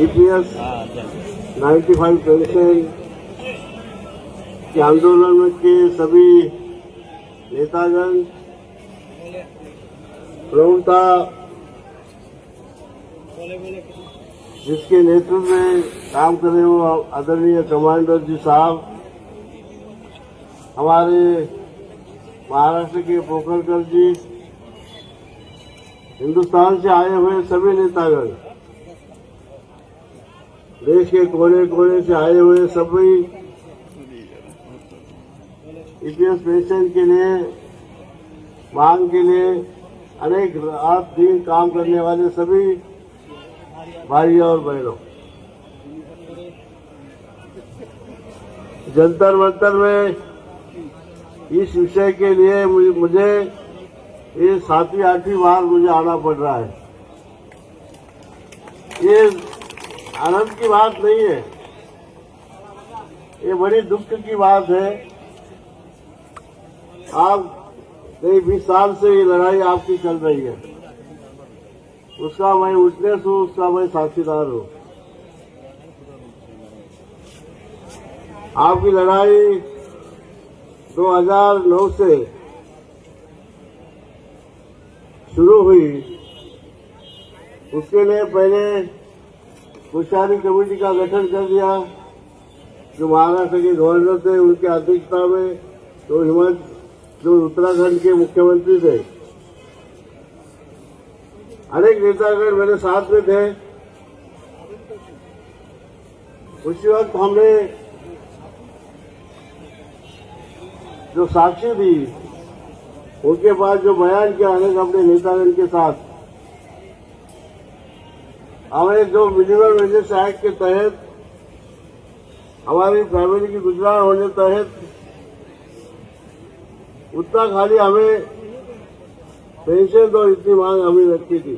EPS 95 pension के आंदोलन के सभी नेतागण, प्रमुखता जिसके नेतृत्व में काम कर रहे हो आदरणीय कमांडर जी साहब, हमारे महाराष्ट्र के पोखरकर जी, हिंदुस्तान से आए हुए सभी नेतागण, देश के कोने कोने से आए हुए सभी EPS पेंशन के लिए मांग के लिए अनेक रात दिन काम करने वाले सभी भाई और बहनों, जंतर मंतर में इस विषय के लिए मुझे ये 7वीं-8वीं बार मुझे आना पड़ रहा है। ये आनंद की बात नहीं है, ये बड़ी दुख की बात है। आप कई 20 साल से ये लड़ाई आपकी चल रही है, उसका मैं विटनेस हूं, उसका मैं साक्षीदार हूं। आपकी लड़ाई 2009 से शुरू हुई। उसके लिए पहले होशियारी कमेटी का गठन कर दिया, जो महाराष्ट्र के गवर्नर थे उनकी अध्यक्षता में, जो उत्तराखंड के मुख्यमंत्री थे, अनेक नेतागण मेरे साथ में थे। उसी वक्त हमने जो साक्षी दी, उनके पास जो बयान किया अनेक अपने नेतागण के साथ, हमें जो मिनिमम वेजेस एक्ट के तहत हमारी फैमिली की गुजरान होने तहत उतना खाली हमें पेंशन दो, इतनी मांग हमें रखी थी।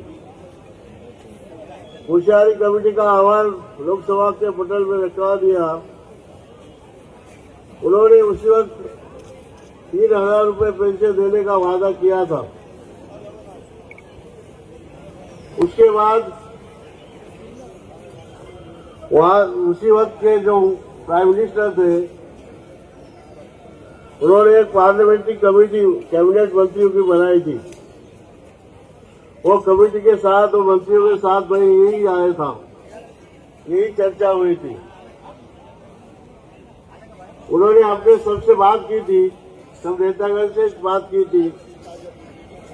होशियारी कमेटी का अहवाल लोकसभा के पटल में रखवा दिया। उन्होंने उसी वक्त 3,000 रुपये पेंशन देने का वादा किया था। उसके बाद वहां उसी वक्त के जो प्राइम मिनिस्टर थे, उन्होंने एक पार्लियामेंट्री कमेटी कैबिनेट मंत्रियों की बनाई थी। वो कमेटी के साथ और मंत्रियों के साथ मैं यही आया था, यही चर्चा हुई थी। उन्होंने अपने सबसे बात की थी, सब नेतागण से बात की थी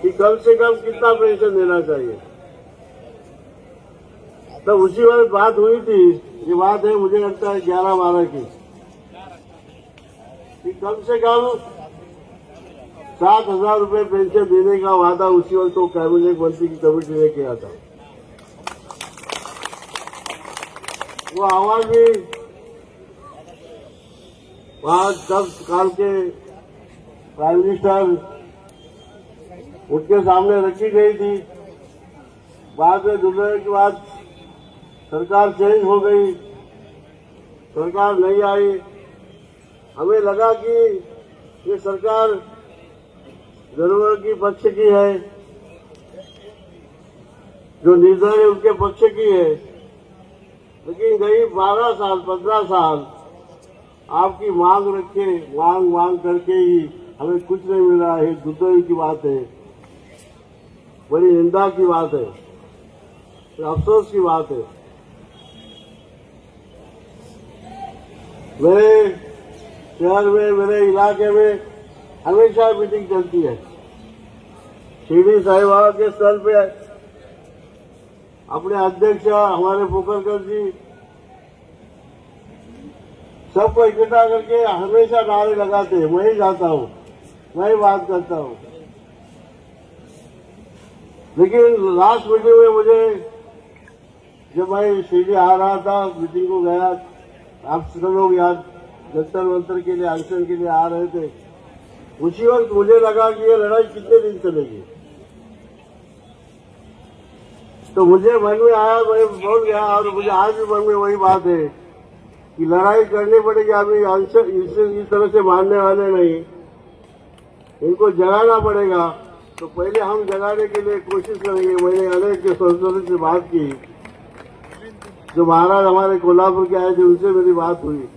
कि कम से कम कितना पेंशन देना चाहिए। तब उसी वक्त बात हुई थी, ये बात है मुझे लगता है 11-12 की, कि कम से कम 7,000 रुपये पेंशन देने का वादा उसी वक्त तो कैबिनेट मंत्री की कमेटी ने किया था। वो आवाज भी वहां तब काल के प्राइम मिनिस्टर उनके सामने रखी गई थी। बाद में दुर्घटना के बाद सरकार चेंज हो गई, सरकार नहीं आई। हमें लगा कि ये सरकार जरूरत की पक्ष की है, जो निर्णय है उनके पक्ष की है। लेकिन गई 12 साल 15 साल आपकी मांग रखे, मांग करके ही हमें कुछ नहीं मिला है। दुर्दैव की बात है, बड़ी निंदा की बात है, अफसोस की बात है। मेरे शहर में, मेरे इलाके में हमेशा मीटिंग चलती है। शिरडी साईं बाबा के स्थल पे अपने अध्यक्ष हमारे पोखरकर जी सबको इकट्ठा करके हमेशा नारे लगाते हैं। मैं ही जाता हूं, मैं ही बात करता हूं। लेकिन लास्ट मीटिंग में मुझे, जब मैं शिरडी आ रहा था, मीटिंग को गया, आप सब लोग याद जंतर मंतर के लिए, अनशन के लिए आ रहे थे, उसी वक्त मुझे लगा कि ये लड़ाई कितने दिन चलेगी। तो मुझे मन में आया, मैं बोल गया, और मुझे आज भी मन में वही बात है कि लड़ाई करनी पड़ेगी। अभी अनशन इस तरह से मानने वाले नहीं, इनको जगाना पड़ेगा। तो पहले हम जगाने के लिए कोशिश करेंगे। मैंने अनेक के सांसदों से बात की जो महाराज हमारे कोल्हापुर के आए थे उनसे मेरी बात हुई।